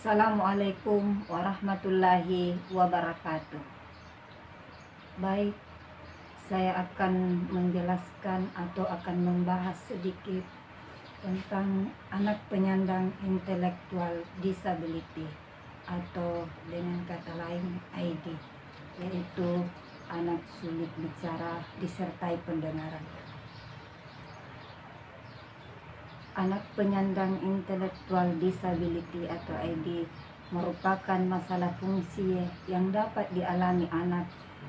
Assalamualaikum warahmatullahi wabarakatuh. Baik, saya akan menjelaskan atau akan membahas sedikit tentang anak penyandang intelektual disability atau dengan kata lain ID, yaitu anak sulit bicara disertai pendengaran. Anak penyandang intelektual disability atau ID merupakan masalah fungsi yang dapat dialami anak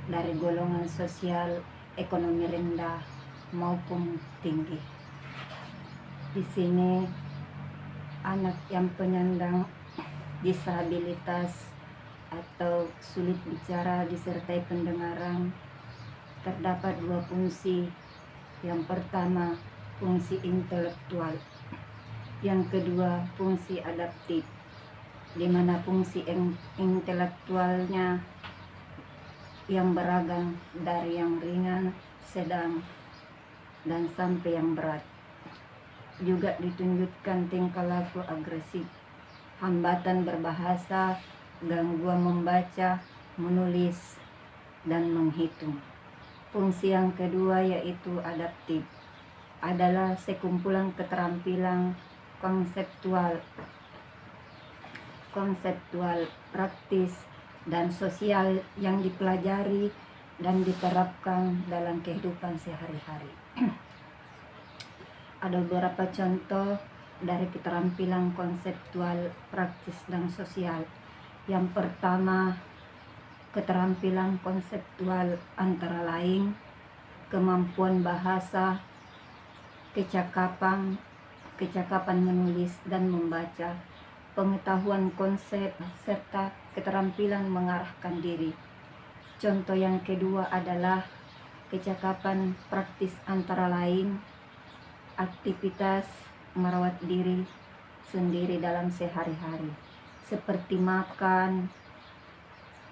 dari golongan sosial ekonomi rendah maupun tinggi. Di sini anak yang penyandang disabilitas atau sulit bicara disertai pendengaran terdapat dua fungsi. Yang pertama, fungsi intelektual. Yang kedua, fungsi adaptif, di mana fungsi intelektualnya yang beragam dari yang ringan, sedang, dan sampai yang berat. Juga ditunjukkan tingkah laku agresif, hambatan berbahasa, gangguan membaca, menulis, dan menghitung. Fungsi yang kedua yaitu adaptif, adalah sekumpulan keterampilan konseptual, praktis, dan sosial yang dipelajari dan diterapkan dalam kehidupan sehari-hari. Ada beberapa contoh dari keterampilan konseptual, praktis, dan sosial. Yang pertama, keterampilan konseptual antara lain kemampuan bahasa, kecakapan menulis dan membaca, pengetahuan konsep, serta keterampilan mengarahkan diri. Contoh yang kedua adalah kecakapan praktis antara lain aktivitas merawat diri sendiri dalam sehari-hari, seperti makan,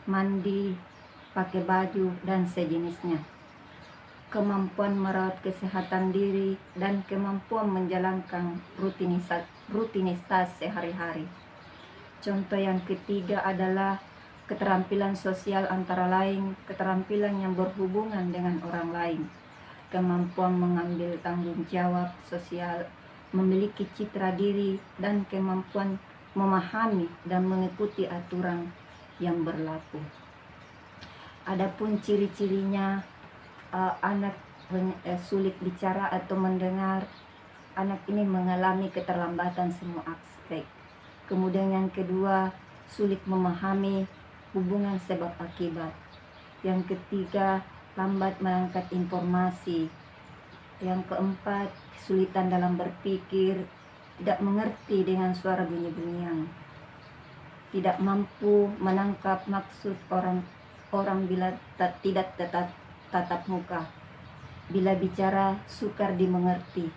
mandi, pakai baju, dan sejenisnya. Kemampuan merawat kesehatan diri dan kemampuan menjalankan rutinitas sehari-hari. Contoh yang ketiga adalah keterampilan sosial antara lain keterampilan yang berhubungan dengan orang lain, kemampuan mengambil tanggung jawab sosial, memiliki citra diri, dan kemampuan memahami dan mengikuti aturan yang berlaku. Adapun ciri-cirinya, anak sulit bicara atau mendengar, anak ini mengalami keterlambatan semua aspek. Kemudian yang kedua, sulit memahami hubungan sebab akibat. Yang ketiga, lambat menangkap informasi. Yang keempat, kesulitan dalam berpikir, tidak mengerti dengan suara bunyi-bunyian, tidak mampu menangkap maksud orang bila tidak tatap muka, bila bicara sukar dimengerti,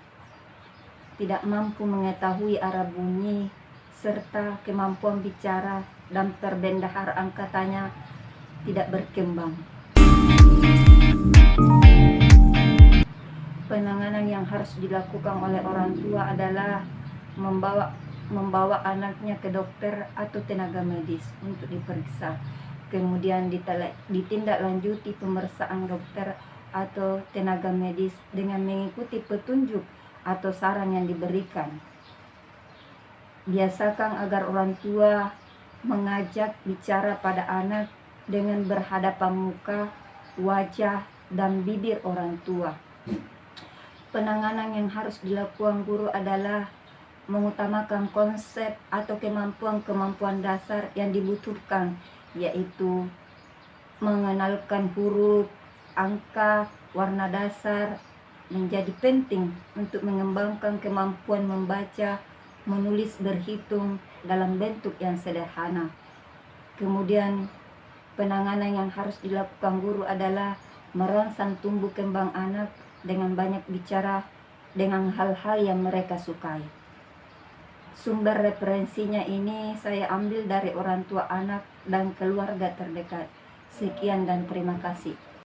tidak mampu mengetahui arah bunyi, serta kemampuan bicara dan perbedaan angkatannya tidak berkembang. Penanganan yang harus dilakukan oleh orang tua adalah membawa anaknya ke dokter atau tenaga medis untuk diperiksa. Kemudian ditindaklanjuti pemeriksaan dokter atau tenaga medis dengan mengikuti petunjuk atau saran yang diberikan. Biasakan agar orang tua mengajak bicara pada anak dengan berhadapan muka, wajah, dan bibir orang tua. Penanganan yang harus dilakukan guru adalah mengutamakan konsep atau kemampuan dasar yang dibutuhkan, yaitu mengenalkan huruf, angka, warna dasar menjadi penting untuk mengembangkan kemampuan membaca, menulis, berhitung dalam bentuk yang sederhana. Kemudian penanganan yang harus dilakukan guru adalah merangsang tumbuh kembang anak dengan banyak bicara dengan hal-hal yang mereka sukai. Sumber referensinya ini saya ambil dari orang tua anak dan keluarga terdekat. Sekian dan terima kasih.